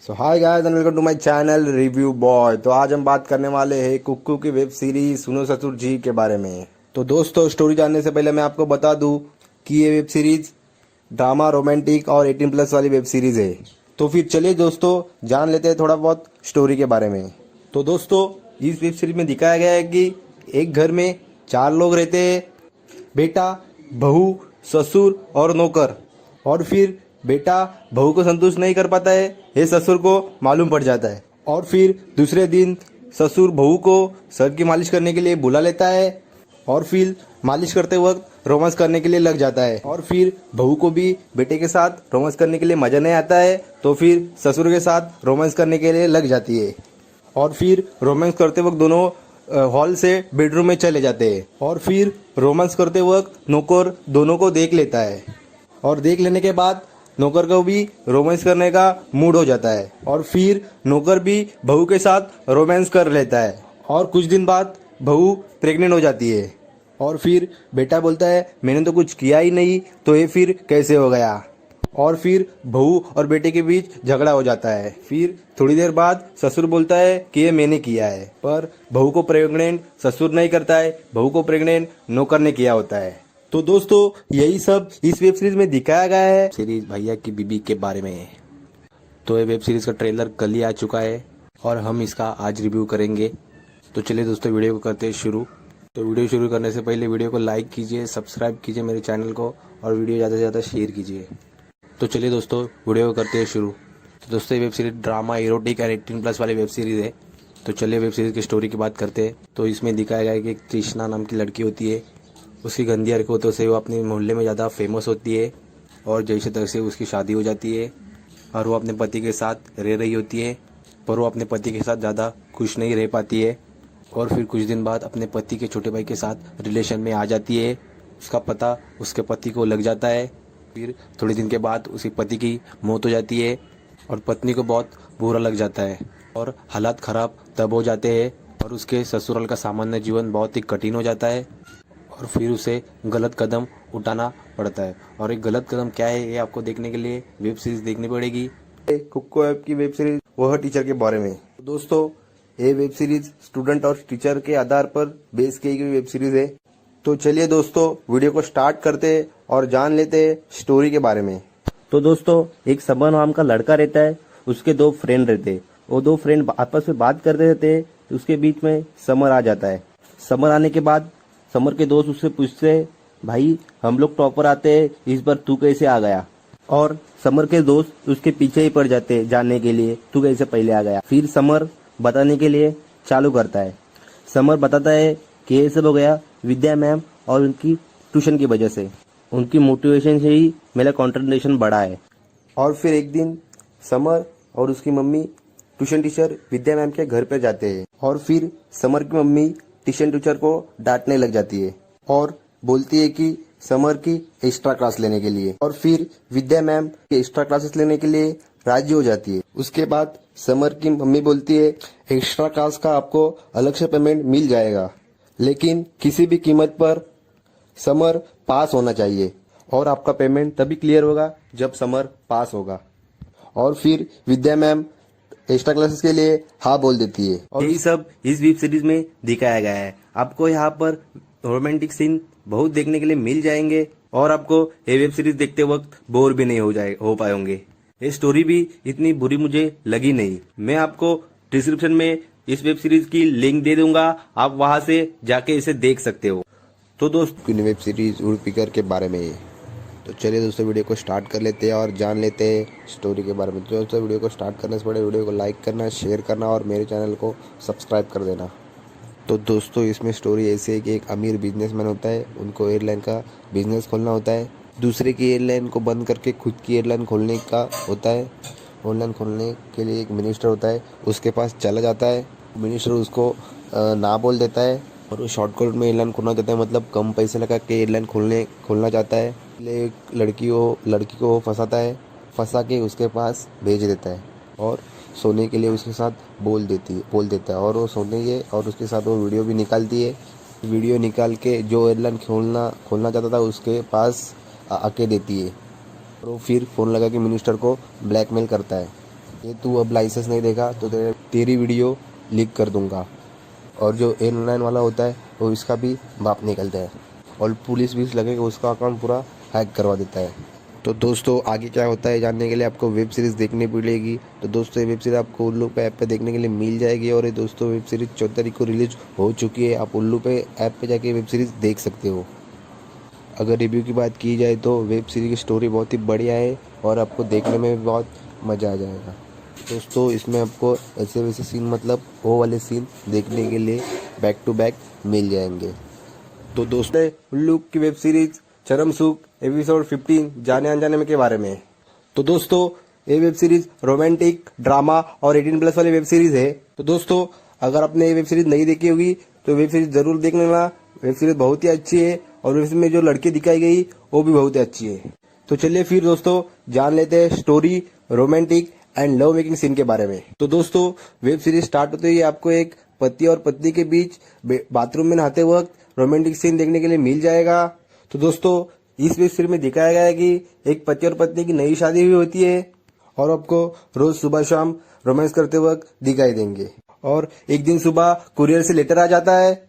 So hi guys and welcome to my channel review boy. तो आज हम बात करने वाले हैं कुक्कू की वेब सीरीज सुनो ससुर जी के बारे में। तो दोस्तों स्टोरी जानने से पहले मैं आपको बता दूं कि ये वेब सीरीज ड्रामा, रोमांटिक और 18+ वाली वेब सीरीज है। तो फिर चलिए दोस्तों जान लेते हैं थोड़ा बहुत स्टोरी के बारे में। तो दोस्तों इस वेब सीरीज में दिखाया गया है कि एक घर में 4 लोग रहते हैं, बेटा, बहू, ससुर और नौकर। और फिर बेटा बहू को संतुष्ट नहीं कर पाता है, ये ससुर को मालूम पड़ जाता है। और फिर दूसरे दिन ससुर बहू को सर की मालिश करने के लिए बुला लेता है और फिर मालिश करते वक्त रोमांस करने के लिए लग जाता है। और फिर बहू को भी बेटे के साथ रोमांस करने के लिए मजा नहीं आता है, तो फिर ससुर के साथ रोमांस करने के लिए लग जाती है। और फिर रोमांस करते वक्त दोनों हॉल से बेडरूम में चले जाते हैं। और फिर रोमांस करते वक्त नौकर दोनों को देख लेता है और देख लेने के बाद नौकर को भी रोमांस करने का मूड हो जाता है। और फिर नौकर भी बहू के साथ रोमांस कर लेता है। और कुछ दिन बाद बहू प्रेग्नेंट हो जाती है। और फिर बेटा बोलता है मैंने तो कुछ किया ही नहीं, तो ये फिर कैसे हो गया। और फिर बहू और बेटे के बीच झगड़ा हो जाता है। फिर थोड़ी देर बाद ससुर बोलता है कि ये मैंने किया है, पर बहू को प्रेग्नेंट ससुर नहीं करता है, बहू को प्रेग्नेंट नौकर ने किया होता है। तो दोस्तों यही सब इस वेब सीरीज में दिखाया गया है सीरीज भैया की बीबी के बारे में। तो ये वेब सीरीज का ट्रेलर कल ही आ चुका है और हम इसका आज रिव्यू करेंगे। तो चलिए दोस्तों वीडियो को करते हैं शुरू। तो वीडियो शुरू करने से पहले वीडियो को लाइक कीजिए, सब्सक्राइब कीजिए मेरे चैनल को और वीडियो ज़्यादा से ज़्यादा शेयर कीजिए। तो चलिए दोस्तों वीडियो को करते हैं शुरू। तो दोस्तों ये वेब सीरीज ड्रामा, इरोटिक और 18+ वाली वेब सीरीज है। तो चलिए वेब सीरीज की स्टोरी की बात करते हैं। तो इसमें दिखाया गया है कि एक तृष्णा नाम की लड़की होती है। उसकी गंदी हरकतों से वो अपने मोहल्ले में ज़्यादा फेमस होती है और जैसे तैसे उसकी शादी हो जाती है और वो अपने पति के साथ रह रही होती है, पर वो अपने पति के साथ ज़्यादा खुश नहीं रह पाती है। और फिर कुछ दिन बाद अपने पति के छोटे भाई के साथ रिलेशन में आ जाती है। उसका पता उसके पति को लग जाता है। फिर थोड़े दिन के बाद उसके पति की मौत हो जाती है और पत्नी को बहुत बुरा लग जाता है और हालात ख़राब तब हो जाते हैं और उसके ससुराल का सामान्य जीवन बहुत ही कठिन हो जाता है। और फिर उसे गलत कदम उठाना पड़ता है। और एक गलत कदम क्या है ये आपको देखने के लिए वेब सीरीज देखनी पड़ेगी। कुक्कू ऐप की वेब सीरीज वह टीचर के बारे में। दोस्तों ये वेब सीरीज स्टूडेंट और टीचर के आधार पर बेस की गई वेब सीरीज है। तो चलिए दोस्तों वीडियो को स्टार्ट करते हैं और जान लेते हैं स्टोरी के बारे में। तो दोस्तों एक समर नाम का लड़का रहता है, उसके 2 फ्रेंड रहते हैं। वो 2 फ्रेंड आपस में बात करते रहते हैं, उसके बीच में समर आ जाता है। समर आने के बाद समर के दोस्त उससे पूछते हैं भाई हम लोग टॉपर आते हैं, इस बार तू कैसे आ गया। और समर के दोस्त उसके पीछे ही पड़ जाते हैं जानने के लिए तू कैसे पहले आ गया। फिर समर बताने के लिए चालू करता है। समर बताता है कि ये सब हो गया विद्या मैम और उनकी ट्यूशन की वजह से, उनकी मोटिवेशन से ही मेरा कंसंट्रेशन बढ़ा है। और फिर एक दिन समर और उसकी मम्मी ट्यूशन टीचर विद्या मैम के घर पर जाते हैं। और फिर समर की मम्मी ट्यूशन टीचर को डांटने लग जाती है और बोलती है कि समर की एक्स्ट्रा क्लास लेने के लिए। और फिर विद्या मैम की एक्स्ट्रा क्लासेस लेने के लिए राजी हो जाती है। उसके बाद समर की मम्मी बोलती है एक्स्ट्रा क्लास का आपको अलग से पेमेंट मिल जाएगा, लेकिन किसी भी कीमत पर समर पास होना चाहिए और आपका पेमेंट तभी क्लियर होगा जब समर पास होगा। और फिर विद्या मैम एक्स्ट्रा क्लासेस के लिए हाँ बोल देती है। और यही सब इस वेब सीरीज में दिखाया गया है। आपको यहाँ पर रोमांटिक सीन बहुत देखने के लिए मिल जाएंगे और आपको ये वेब सीरीज देखते वक्त बोर भी नहीं हो पाएंगे। ये स्टोरी भी इतनी बुरी मुझे लगी नहीं। मैं आपको डिस्क्रिप्शन में इस वेब सीरीज की लिंक दे दूंगा, आप वहां से जाके इसे देख सकते हो। तो दोस्तों वेब सीरीज उड़पीकर के बारे में। तो चलिए दोस्तों वीडियो को स्टार्ट कर लेते हैं और जान लेते हैं स्टोरी के बारे में। तो दोस्तों वीडियो को स्टार्ट करने से पहले वीडियो को लाइक करना, शेयर करना और मेरे चैनल को सब्सक्राइब कर देना। तो दोस्तों इसमें स्टोरी ऐसी है कि एक अमीर बिजनेसमैन होता है, उनको एयरलाइन का बिजनेस खोलना होता है। दूसरे की एयरलाइन को बंद करके खुद की एयरलाइन खोलने का होता है। ऑनलाइन खोलने के लिए एक मिनिस्टर होता है, उसके पास चला जाता है। मिनिस्टर उसको ना बोल देता है और वो शॉर्टकट में एयरलाइन खोलना चाहता है, मतलब कम पैसे लगा के एयरलाइन खोलना चाहता है। एक लड़की को फंसा के उसके पास भेज देता है और सोने के लिए उसके साथ बोल देता है और वो सोने के और उसके साथ वो वीडियो भी निकालती है। वीडियो निकाल के जो एयरलाइन खोलना चाहता था उसके पास आके देती है और वो फिर फ़ोन लगा के मिनिस्टर को ब्लैकमेल करता है। ये तू अब लाइसेंस नहीं देगा तो तेरी वीडियो लीक कर दूंगा। और जो A99 वाला होता है वो इसका भी बाप निकलता है और पुलिस भी लगेगा उसका अकाउंट पूरा हैक करवा देता है। तो दोस्तों आगे क्या होता है जानने के लिए आपको वेब सीरीज़ देखनी पड़ेगी। तो दोस्तों ये वेब सीरीज़ आपको उल्लू पे ऐप पे देखने के लिए मिल जाएगी। और ये दोस्तों वेब सीरीज़ 14 तारीख को रिलीज हो चुकी है। आप उल्लू पे ऐप पे जाके वेब सीरीज़ देख सकते हो। अगर रिव्यू की बात की जाए तो वेब सीरीज़ की स्टोरी बहुत ही बढ़िया है और आपको देखने में भी बहुत मज़ा आ जाएगा। दोस्तों इसमें आपको ऐसे वैसे सीन मतलब वो वाले सीन देखने के लिए बैक टू बैक मिल जाएंगे। तो दोस्तों उल्लू की वेब सीरीज चरम सुख एपिसोड 15 जाने अनजाने में के बारे में। तो दोस्तों ये वेब सीरीज रोमांटिक ड्रामा और 18+ वाली वेब सीरीज है। तो दोस्तों अगर आपने ये वेब सीरीज नहीं देखी होगी तो वेब सीरीज जरूर देख लेना। वेब सीरीज बहुत ही अच्छी है और वेब सीरीज में जो लड़की दिखाई गई वो भी बहुत ही अच्छी है। तो चलिए फिर दोस्तों जान लेते हैं story romantic and love making scene के बारे में। तो दोस्तों वेब सीरीज स्टार्ट होते ही आपको एक पति और पत्नी के बीच बाथरूम में नहाते वक्त रोमांटिक सीन देखने के लिए मिल जाएगा। तो दोस्तों इस वेब सीरीज में दिखाया गया है कि एक पति और पत्नी की नई शादी हुई होती है और आपको रोज सुबह शाम रोमांस करते वक्त दिखाई देंगे। और एक दिन सुबह कुरियर से लेटर आ जाता है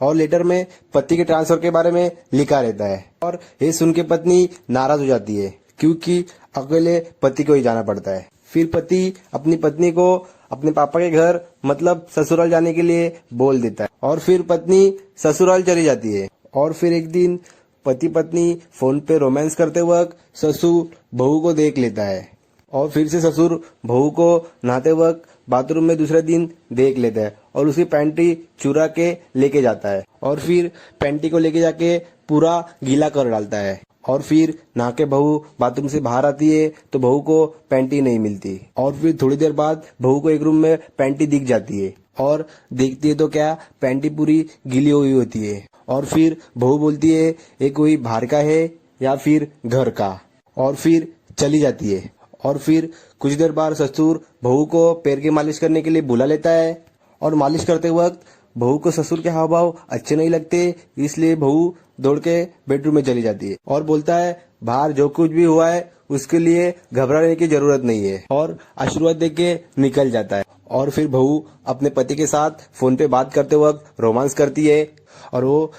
और लेटर में पति के ट्रांसफर के बारे में लिखा रहता है। और ये सुन के पत्नी नाराज हो जाती है क्योंकि अकेले पति को ही जाना पड़ता है। फिर पति अपनी पत्नी को अपने पापा के घर मतलब ससुराल जाने के लिए बोल देता है और फिर पत्नी ससुराल चली जाती है। और फिर एक दिन पति पत्नी फोन पे रोमांस करते वक्त ससुर बहू को देख लेता है और फिर से ससुर बहू को नहाते वक्त बाथरूम में दूसरे दिन देख लेता है और उसकी पैंटी चुरा के लेके जाता है और फिर पैंटी को लेके जाके पूरा गीला कर डालता है। और फिर नहा के बहू बाथरूम से बाहर आती है तो बहू को पैंटी नहीं मिलती और फिर थोड़ी देर बाद बहू को एक रूम में पैंटी दिख जाती है और देखती है तो क्या पैंटी पूरी गीली हुई होती है। और फिर बहू बोलती है ये कोई बाहर का है या फिर घर का और फिर चली जाती है। और फिर कुछ देर बाद ससुर बहू को पैर की मालिश करने के लिए बुला लेता है और मालिश करते वक्त बहू को ससुर के हाव भाव अच्छे नहीं लगते इसलिए बहू दौड़ के बेडरूम में चली जाती है और बोलता है बाहर जो कुछ भी हुआ है उसके लिए घबराने की जरूरत नहीं है और आशीर्वाद देके निकल जाता है। और फिर बहू अपने पति के साथ फोन पे बात करते वक्त रोमांस करती है और वो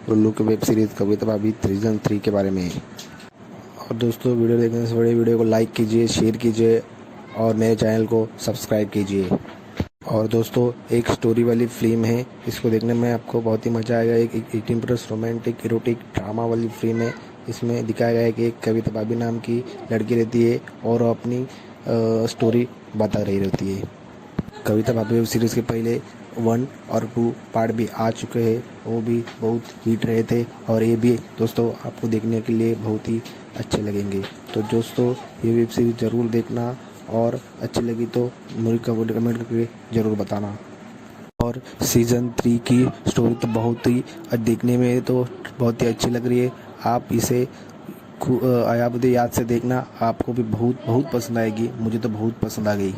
उल्लू की वेब सीरीज कविता भाभी सीजन 3 के बारे में है। और दोस्तों वीडियो देखने से पहले वीडियो को लाइक कीजिए शेयर कीजिए और मेरे चैनल को सब्सक्राइब कीजिए। और दोस्तों एक स्टोरी वाली फिल्म है इसको देखने में आपको बहुत ही मज़ा आएगा। एक 18+ रोमांटिक इरोटिक ड्रामा वाली फिल्म है। इसमें दिखाया गया है कि एक कविता भाभी नाम की लड़की रहती है और वो अपनी स्टोरी बता रही रहती है। कविता भाभी वेब सीरीज़ के पहले 1 और 2 पार्ट भी आ चुके हैं वो भी बहुत हिट रहे थे और ये भी दोस्तों आपको देखने के लिए बहुत ही अच्छे लगेंगे। तो दोस्तों ये वेब सीरीज़ ज़रूर देखना और अच्छी लगी तो मुझे कमेंट करके ज़रूर बताना। और सीज़न 3 की स्टोरी तो बहुत ही देखने में तो बहुत ही अच्छी लग रही है। आप इसे याद से देखना आपको भी बहुत पसंद आएगी। मुझे तो बहुत पसंद आ गई।